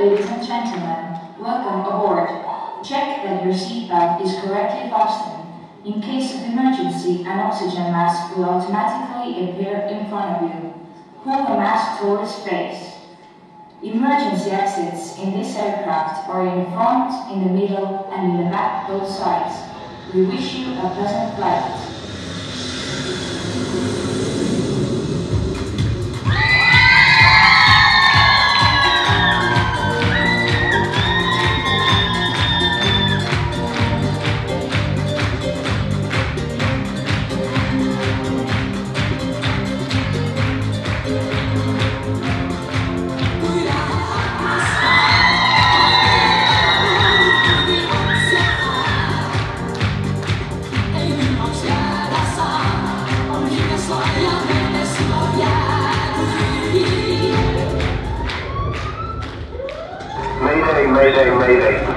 Ladies and gentlemen, welcome aboard. Check that your seatbelt is correctly fastened. In case of emergency, an oxygen mask will automatically appear in front of you. Hold the mask towards face. Emergency exits in this aircraft are in front, in the middle, and in the back both sides. We wish you a pleasant flight. Mayday, mayday, mayday.